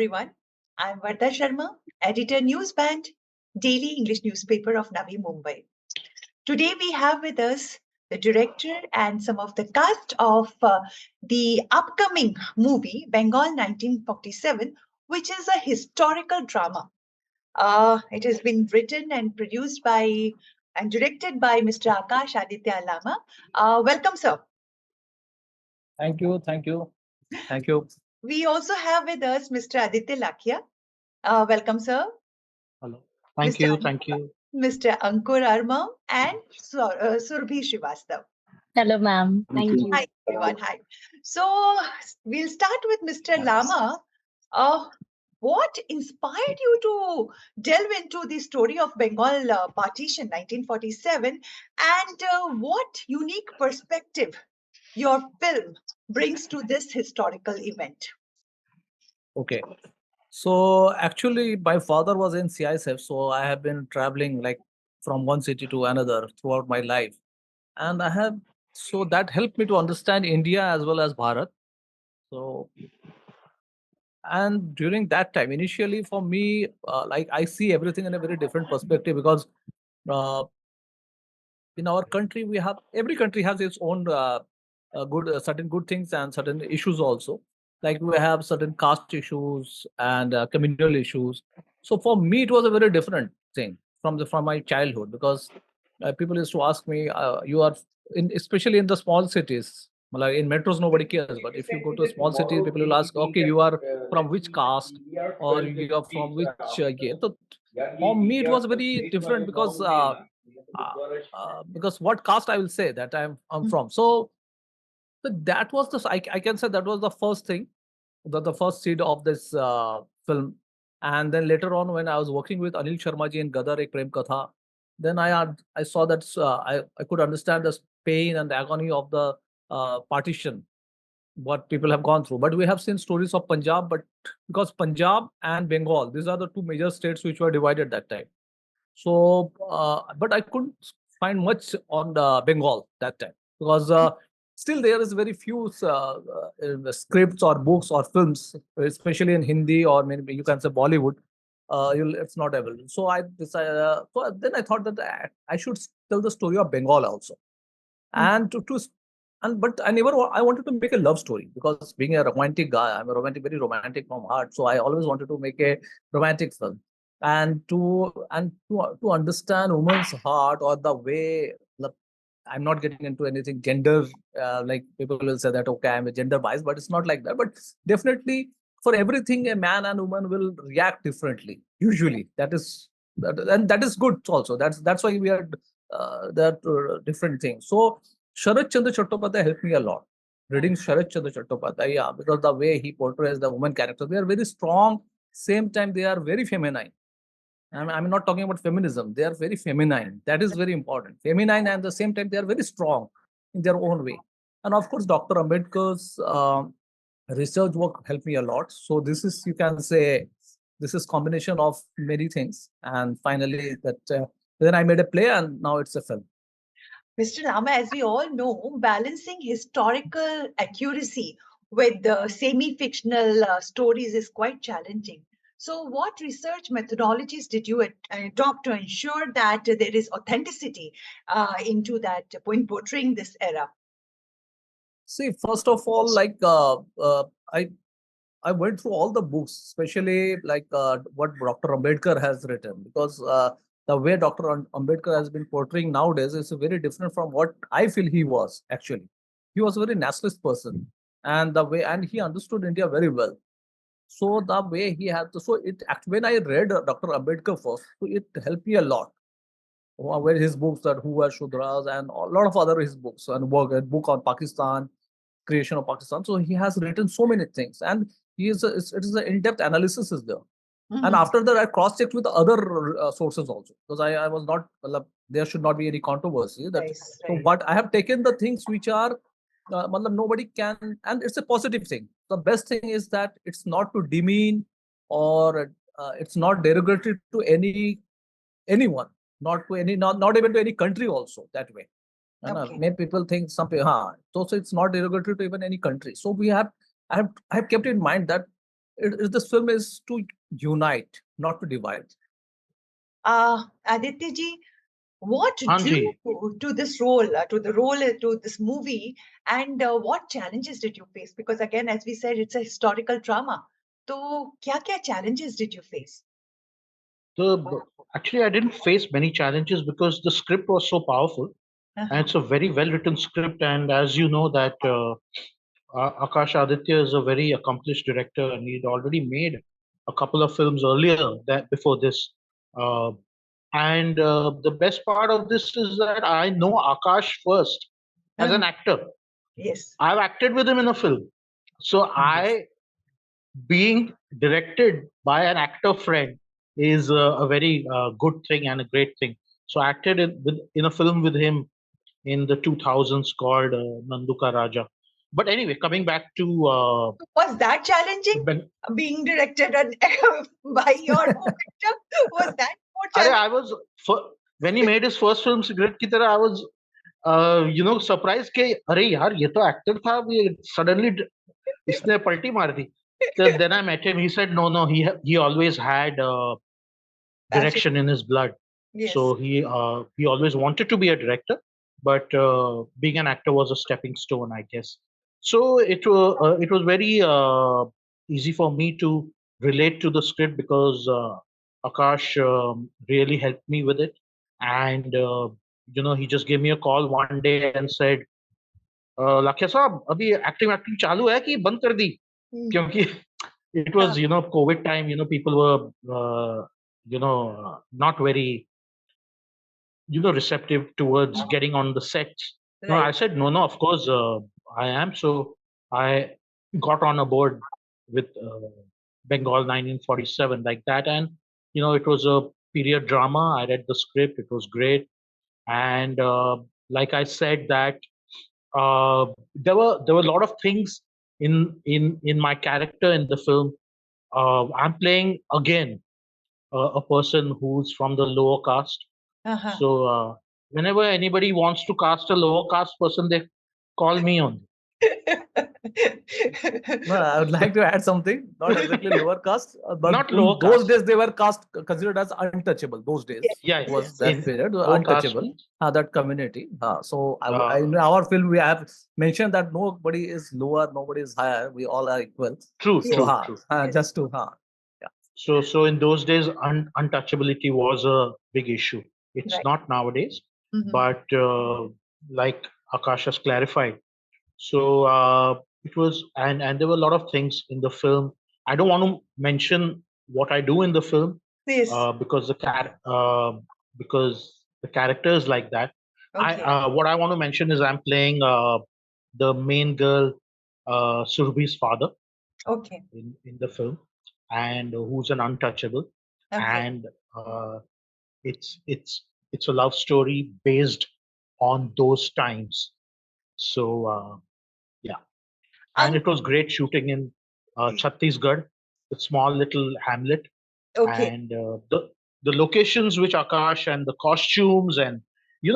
everyone. I'm Varda Sharma, editor Newsband, daily English newspaper of Navi Mumbai. Today we have with us the director and some of the cast of the upcoming movie Bengal 1947, which is a historical drama. It has been written and produced by and directed by Mr. Akash Aditya Lama. Welcome, sir. Thank you. Thank you. We also have with us Mr. Aditya Lakhia. Welcome, sir. Hello. Thank you. Mr. Ankur Arma and Surbhi Srivastav. Hello, ma'am. Thank you. Hi, everyone. Hi. So we'll start with Mr. Lama. What inspired you to delve into the story of Bengal partition 1947, and what unique perspective your film brings to this historical event? Okay. So actually, my father was in CISF, so I have been traveling like from one city to another throughout my life, and so that helped me to understand India as well as Bharat. So, and during that time, initially for me, like I see everything in a very different perspective because uh, in our country every country has its own certain good things and certain issues also. Like we have certain caste issues and communal issues. So for me, it was a very different thing from my childhood because people used to ask me, you are especially in the small cities. Like in metros, nobody cares. But if you go to a small city, people will ask, okay, you are from which caste or you are from which year. So for me, it was very different because what caste I will say that I'm from. So that was I can say that was the first thing, the first seed of this film. And then later on, when I was working with Anil Sharma ji in Gadar Ek Prem Katha, then I saw that I could understand the pain and the agony of the partition, what people have gone through. But we have seen stories of Punjab, but because Punjab and Bengal, these are the two major states which were divided that time. So, but I couldn't find much on the Bengal that time because still there is very few scripts or books or films, especially in Hindi or maybe you can say Bollywood. It's not available. So I decided. So then I thought that I should tell the story of Bengal also, and but I wanted to make a love story because being a romantic guy, I'm a very romantic from heart. So I always wanted to make a romantic film and to understand woman's heart or the way. I'm not getting into anything gender, like people will say that, okay, I'm a gender bias, but it's not like that. But definitely for everything, a man and woman will react differently. Usually and that is good also. That's why we are, that different things. So Sharat Chandra Chattopadhyay helped me a lot. Reading Sharat Chandra Chattopadhyay, yeah, because the way he portrays the woman character, they are very strong. Same time, they are very feminine. I'm not talking about feminism. They are very feminine. That is very important. Feminine, and at the same time, they are very strong in their own way. And of course, Dr. Ambedkar's research work helped me a lot. So this is, you can say, this is combination of many things. And finally, then I made a play, and now it's a film. Mr. Lama, as we all know, balancing historical accuracy with the semi-fictional stories is quite challenging. So what research methodologies did you adopt to ensure that there is authenticity into that in portraying this era? See, first of all, like I went through all the books, especially like what Dr. Ambedkar has written, because the way Dr. Ambedkar has been portraying nowadays is very different from what I feel he was actually. He was a very nationalist person, and he understood India very well. So the way he had to, so it when I read Dr. Ambedkar first, so it helped me a lot. Where his books that Who Were Shudras and a lot of other his books and a book on Pakistan, creation of Pakistan. So he has written so many things, and it is an in-depth analysis is there. Mm-hmm. And after that, I cross-checked with other sources also because I was not, there should not be any controversy. Nice, right. So what I have taken the things which are, nobody can, and it's a positive thing. The best thing is that it's not to demean or it's not derogatory to anyone, not even to any country also that way. Okay. Many people think so it's not derogatory to even any country. So I have kept in mind that this film is to unite, not to divide. Aditya ji, what drew Hanji. you to this role, to this movie, and what challenges did you face? Because again, as we said, it's a historical drama. So, kya challenges did you face? Actually, I didn't face many challenges because the script was so powerful, and it's a very well written script. And as you know, that Akash Aditya is a very accomplished director, and he'd already made a couple of films earlier that before this. Uh, and the best part of this is that I know Akash first as an actor. Yes. I've acted with him in a film, so I being directed by an actor friend is a very good thing and a great thing. So I acted in a film with him in the 2000s called Nanduka Raja. But anyway, coming back to was that challenging? Being directed by your actor, was that more challenging? When he made his first film Cigarette Ki Tarah, I was surprised कि अरे यार ये तो actor था, ये suddenly इसने पलटी मार दी. So then I met him. He said, no, he always had direction in his blood. Yes. So he always wanted to be a director, but being an actor was a stepping stone, I guess. So it was very easy for me to relate to the script because Akash really helped me with it, and he just gave me a call one day and said, "Lakhia साहब, अभी acting चालू है कि बंद कर दी?" क्योंकि it was COVID time, people were not very receptive towards getting on the sets. Right. No, I said no, of course I am. So I got on a board with Bengal 1947 like that, and it was a period drama. I read the script, it was great, and like I said that there were a lot of things in my character in the film. I'm playing again a person who's from the lower caste. So whenever anybody wants to cast a lower caste person, they call me on. No, I would like to add something. Not exactly lower caste, but Not in lower those caste. days they were considered as untouchable. Those days, Yeah, it was yes, that yes. period, Low caste untouchable. means- That community. So in our film, we have mentioned that nobody is lower, nobody is higher. We all are equal. True, So, true. just to yeah. So in those days, untouchability was a big issue. It's Right. not nowadays, Mhm. but like Akash has clarified. So it was, and there were a lot of things in the film. I don't want to mention what I do in the film Yes. because the character is like that. Okay. What I want to mention is I'm playing the main girl, Surbhi's father Okay. in the film, and who's an untouchable, Okay. and uh, it's a love story based on those times. So yeah, and it was great shooting in Chhattisgarh, a small little hamlet, Okay. and the locations which Akash and the costumes and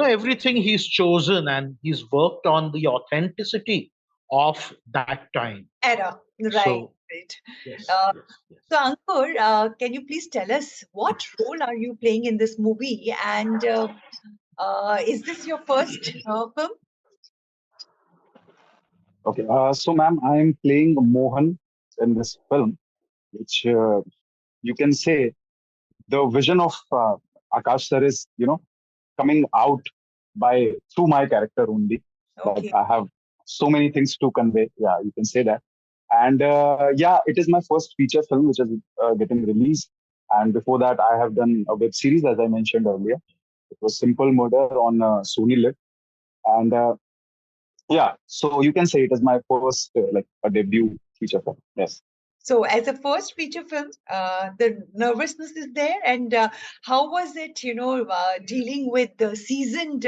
everything he's chosen, and he's worked on the authenticity of that time. Era. Right. So Right. yes, Uh, yes. So, Ankur, can you please tell us what role are you playing in this movie? And is this your first film? Okay, so ma'am, I am playing Mohan in this film, which you can say the vision of Akash sir is, coming out by through my character only. That Okay. I have so many things to convey. Yeah, you can say that. And yeah, it is my first feature film which is getting released. And before that, I have done a web series, as I mentioned earlier. It was Simple Murder on Sony Live. And yeah, so you can say it is my first like a debut feature film. Yes. So, as a first feature film, the nervousness is there. And how was it, dealing with the seasoned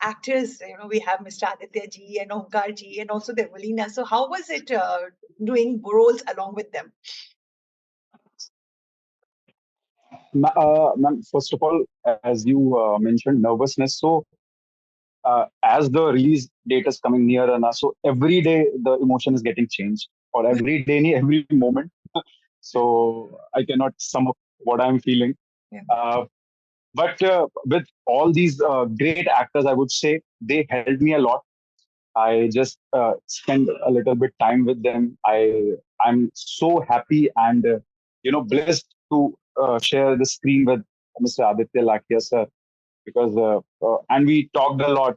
actors? We have Mr. Aditya ji and Omkar ji and also Devalina. So, how was it doing roles along with them? Ma'am, first of all, as you mentioned, nervousness. So, as the release date is coming nearer now, so every day the emotion is getting changed, or every day, every moment. so I cannot sum up what I'm feeling. Yeah. But with all these great actors, I would say they helped me a lot. I just spend a little bit time with them. I'm so happy and blessed to share the screen with Mr. Aditya Lakia sir, because and we talked a lot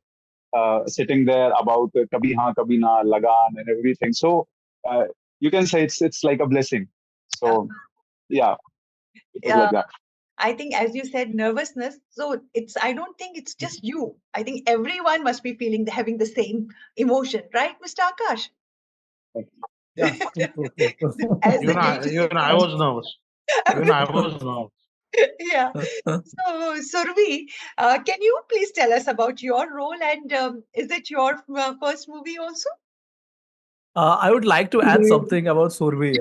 sitting there about Kabhi Haan Kabhi Na, Lagan, and everything. So uh, you can say it's like a blessing. So yeah, it was like that. I think, as you said, nervousness. So I don't think it's just you. I think everyone must be having the same emotion, right, Mr. Akash? Yeah, true. As the Even latest I was nervous. Even I was nervous. yeah. So, Survi, can you please tell us about your role, and is it your first movie also? I would like to add Yes. something about Surbi.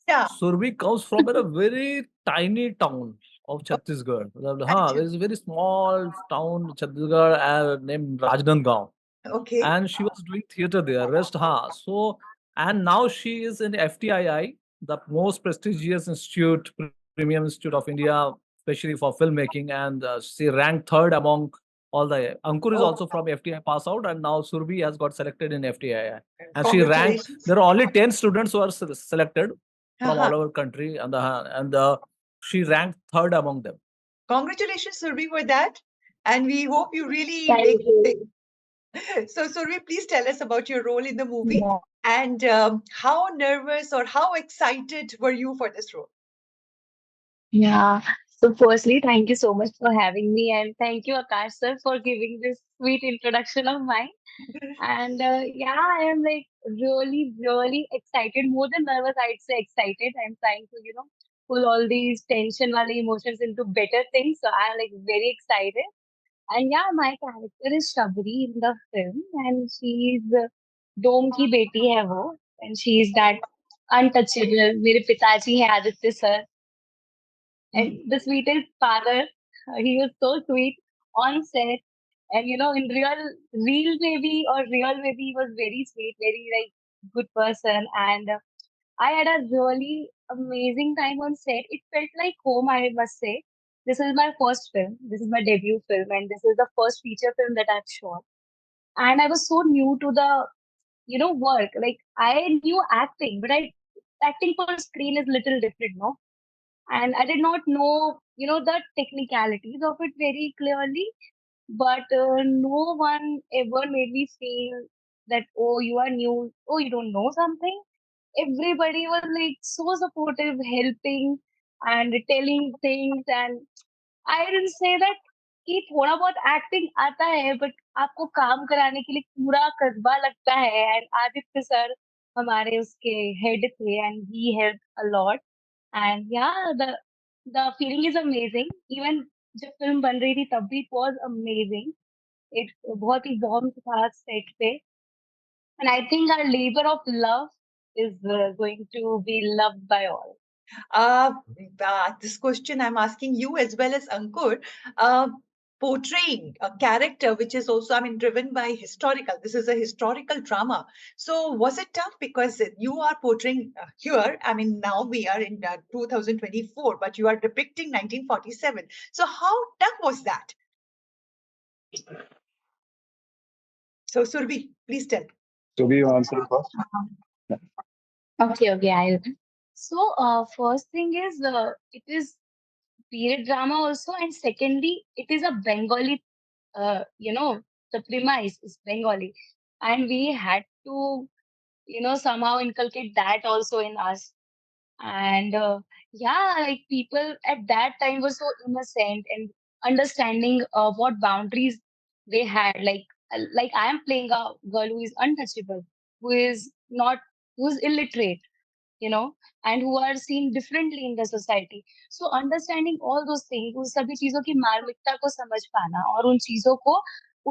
Yeah. Surbi comes from a very tiny town of Chhattisgarh. Acha. There is a very small town, Chhattisgarh, named Rajnandgaon. Okay. And she was doing theater there. So, and now she is in FTII, the most prestigious institute, premium institute of India, especially for filmmaking. And she ranked third among all the. Ankur is Oh, also from FTI pass out, and now Surbi has got selected in FTII. And she ranked. congratulations. There are only 10 students who are selected from Haha. all over country, and she ranked third among them. Congratulations, Survi, for that. And we hope you really Thank make it big. you. So, Survi, please tell us about your role in the movie, Yeah. and how nervous or how excited were you for this role? Yeah. So firstly, thank you so much for having me, and thank you, Akash sir, for giving this sweet introduction of mine. And yeah, I am like really, really excited. More than nervous, I'd say excited. I'm trying to, pull all these tension wali emotions into better things. So I'm like very excited. And yeah, my character is Shabri in the film, and she's Dom ki beti hai wo, and she's that untouchable. मेरे पिताजी हैं Aditya sir, and the sweetest father. He was so sweet on set, and in real maybe or real maybe he was very sweet, very like good person, and I had a really amazing time on set. It felt like home, I must say. This is my first film. This is my debut film, and this is the first feature film that I've shot. And I was so new to the work. Like I knew acting, but I acting for screen is little different, no? And I did not know, the technicalities of it very clearly. But no one ever made me feel that, oh, you are new, oh, you don't know something. Everybody was like so supportive, helping and telling things. And I didn't say that कि थोड़ा बहुत acting आता है but आपको काम कराने के लिए पूरा कस्बा लगता है एंड आदित्य सर हमारे उसके हेड थे and he help a lot and yeah the feeling is amazing even जब फिल्म बन रही थी तब भी इट वाज अमेजिंग इट बहुत ही वार्म था सेट पे and I think our labour of love is going to be loved by all. Uh, this question I'm asking you as well as Ankur. Uh, Portraying a character which is also, I mean, driven by historical. This is a historical drama. So was it tough because you are portraying here? I mean, now we are in 2024, but you are depicting 1947. So how tough was that? So Surbi, please tell. So we answer first. Yeah. Okay, I'll. So, first thing is, it is period drama also, and secondly, it is a Bengali. The premise is Bengali, and we had to, somehow inculcate that also in us. And yeah, like people at that time were so innocent and understanding what boundaries they had. Like I am playing a girl who is untouchable, who is not, who is illiterate, and who are seen differently in the society. So understanding all those things, उन सभी चीजों की मार्मिकता को समझ पाना और उन चीजों को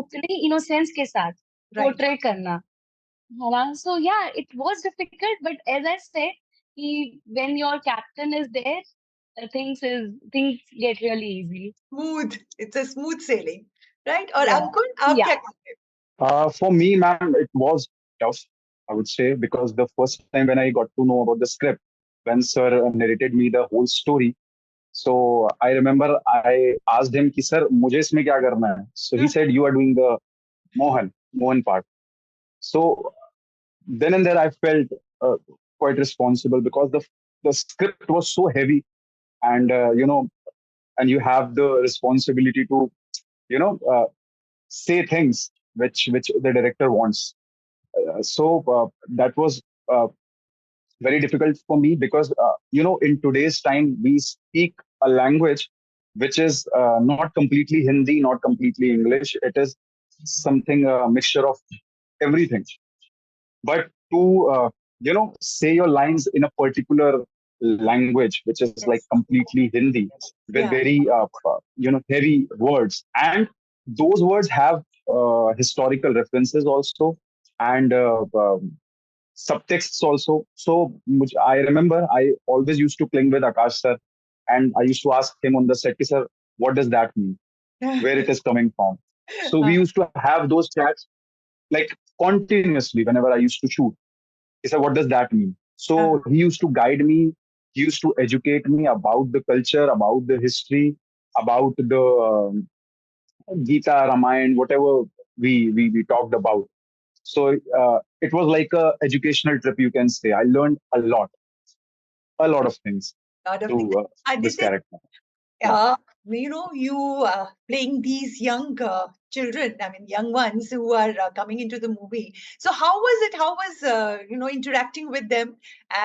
उतने innocence के साथ Right. portray करना, है ना? So yeah, it was difficult, but as I said, when your captain is there, things get really easy. Smooth. It's a smooth sailing, right? Or Yeah, Ankur, आप yeah. क्या कहते हैं? For me, ma'am, it was tough, I would say, because the first time when I got to know about the script, when sir narrated me the whole story. So I remember I asked him कि sir मुझे इसमें क्या करना है? So he said you are doing the Mohan part. So then and there I felt uh, quite responsible because the script was so heavy, and and you have the responsibility to you know uh, say things which the director wants. So that was uh, very difficult for me because in today's time we speak a language which is not completely Hindi, not completely English. It is something a mixture of everything. But to say your lines in a particular language which is like Yes. completely Hindi with Yeah. very heavy words, and those words have historical references also, and subtexts also. So I remember I always used to cling with Akash sir, and I used to ask him on the set, "Ki, sir, what does that mean? Where it is coming from?" So we used to have those chats like continuously whenever I used to shoot. He said, "What does that mean?" So he used to guide me. He used to educate me about the culture, about the history, about the Gita, Ramayana, whatever we talked about. So it was like a educational trip, you can say. I learned a lot of things Lot of things. through this Aditya, character. Yeah. you playing these young children, I mean, young ones who are coming into the movie. So how was it? How was, interacting with them?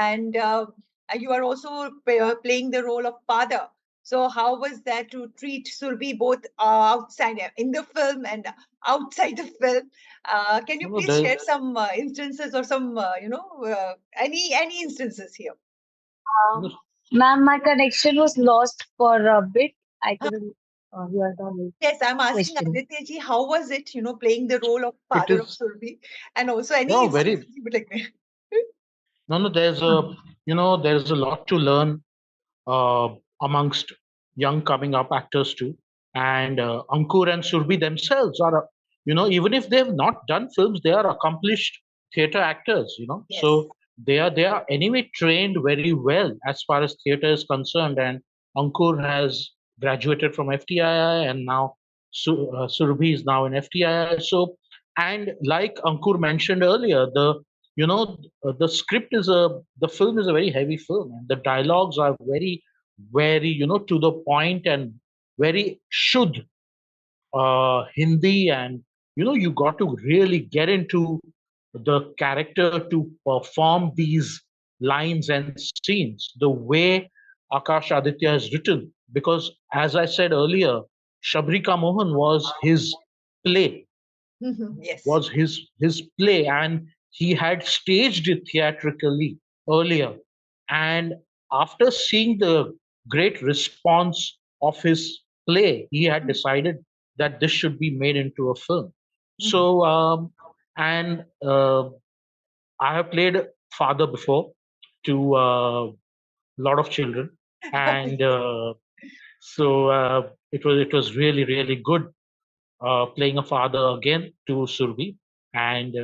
And you are also playing the role of father. So how was that to treat Surbi both outside in the film and outside the film? Can you No, no, please there, share some instances or some, any instances here? no, Ma'am, my connection was lost for a bit. I couldn't hear the Yes, I'm asking question. Aditya ji, how was it, playing the role of it father of is Surbi? And also any no instances very you would like me. no no. There's a lot to learn uh, amongst young coming up actors too. And Ankur and Surbi themselves are, even if they've not done films, they are accomplished theater actors. Yes. So they are anyway trained very well as far as theater is concerned. And Ankur has graduated from FTII, and now Surbi is now in FTII. So, and like Ankur mentioned earlier, the script is the film is a very heavy film, and the dialogues are very, very, to the point, and very should Hindi. And you got to really get into the character to perform these lines and scenes the way Akash Aditya has written, because as I said earlier, Shabrika Mohan Yes. was his play, and he had staged it theatrically earlier. And after seeing the great response of his play, he had decided that this should be made into a film. So and I have played father before to a lot of children, and it was really, really good playing a father again to Surbi, and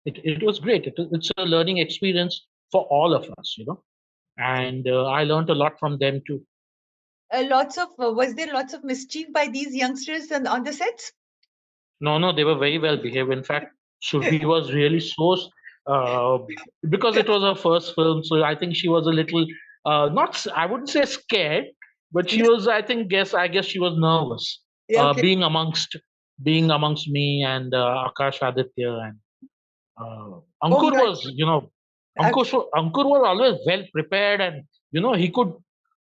it was great. It's a learning experience for all of us. And I learned a lot from them too. Was there lots of mischief by these youngsters on the sets? No, no, they were very well behaved. In fact, Surbi was really uh, because it was her first film, so I think she was a little not. I wouldn't say scared, but she was. I guess she was nervous Yeah, okay. being amongst me and Akash Aditya, and Oh, Ankur good. was, Ankur was always well prepared, and he could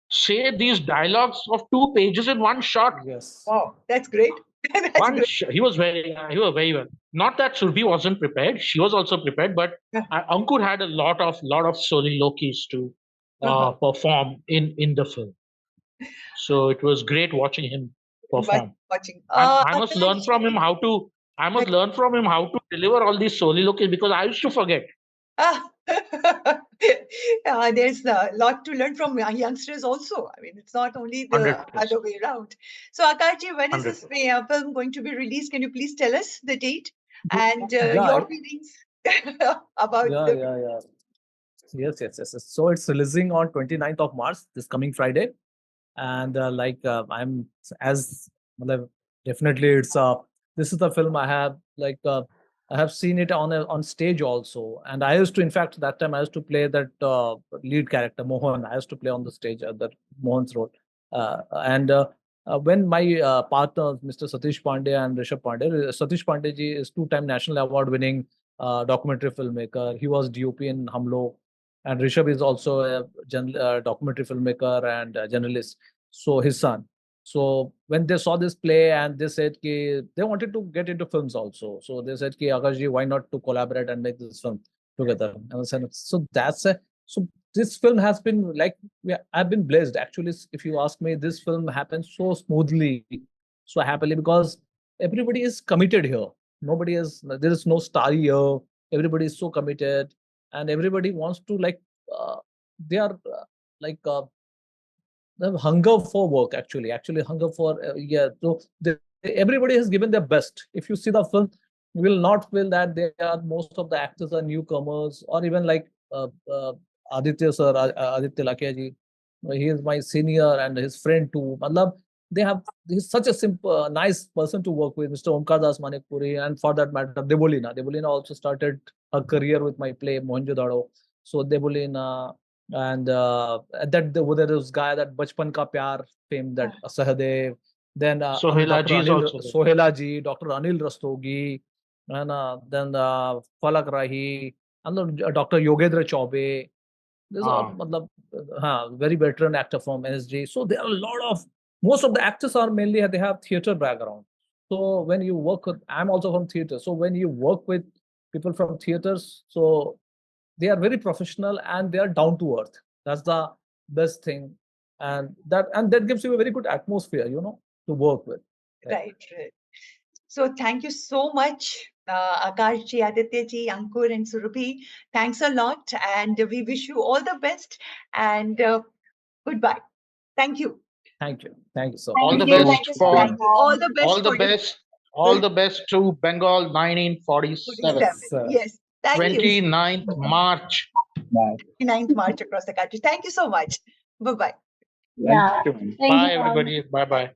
say these dialogues of 2 pages in one shot. Yes. Wow, that's great. That's great. He was very well. Not that Surbi wasn't prepared; she was also prepared. But Ankur had a lot of soliloquies to Uh-huh. perform in the film. So it was great watching him perform. Watching. And I must learn Akash, from him how to. I must learn from him how to deliver all these soliloquies, because I used to forget. ah, there's a lot to learn from youngsters also. I mean, it's not only the 100%. other way around. So, Akashji, when is this 100%. film going to be released? Can you please tell us the date and Yeah, your feelings about yeah, the. yeah, yeah. Yes. So it's releasing on 29th of March, this coming Friday. And I'm as matlab, definitely it's this is the film I have I have seen it on stage also. And I used to, in fact, that time I used to play that lead character Mohan. I used to play on the stage that Mohan's role. And When my partners, Mr. Satish Pandey and Rishabh Pandey, Satish Pandey ji is two-time national award winning documentary filmmaker. He was DOP in Hum Log, and Rishabh is also a documentary filmmaker and a journalist. So his son. So when they saw this play and they said ki they wanted to get into films also. So they said ki Akash ji, why not to collaborate and make this film together? And I said, so so this film has been like, yeah, I've been blessed. Actually, if you ask me, this film happened so smoothly, so happily, because everybody is committed here. Nobody is, there is no star here. Everybody is so committed, and everybody wants to uh, they are like they have hunger for work, actually hunger for yeah. So everybody has given their best. If you see the film, you will not feel that they are, most of the actors are newcomers, or even like Aditya sir, Aditya Lakia ji. He is my senior and his friend too. Matlab, they have, he's such a simple, nice person to work with, Mr. Omkar Das Manikpuri, and for that matter, Debolina. Debolina also started her career with my play Mohenjo-daro. So Debolina, and there was guy that Bachpan Ka Pyar fame, that Sahadev, then Sohela Dr. ji is Anil also there. Sohela ji, Dr. Anil Rastogi, and then Falak Rahi, and Dr. Yogendra Chaube. There's a Ah. matlab, very veteran actor from NSG. So there are a lot of, most of the actors are mainly, they have theater background. So when you work with, I'm also from theater. So when you work with people from theaters, so they are very professional and they are down to earth. That's the best thing, and that gives you a very good atmosphere, to work with. Right. So thank you so much, Akash ji, Aditya ji, Ankur and Surabhi. Thanks a lot, and we wish you all the best. And goodbye. Thank you. Thank you so All much. the Thank you. best Thank you so for much, Thank you. All ma'am. the best all the for your best, all the best to Bengal 1947. 47. Yes. Thank you. 29th March. Bye. 9th March across the country. Thank you so much. Bye bye. Thank Yeah. you. Thank you, Bye, ma'am. everybody. Bye bye.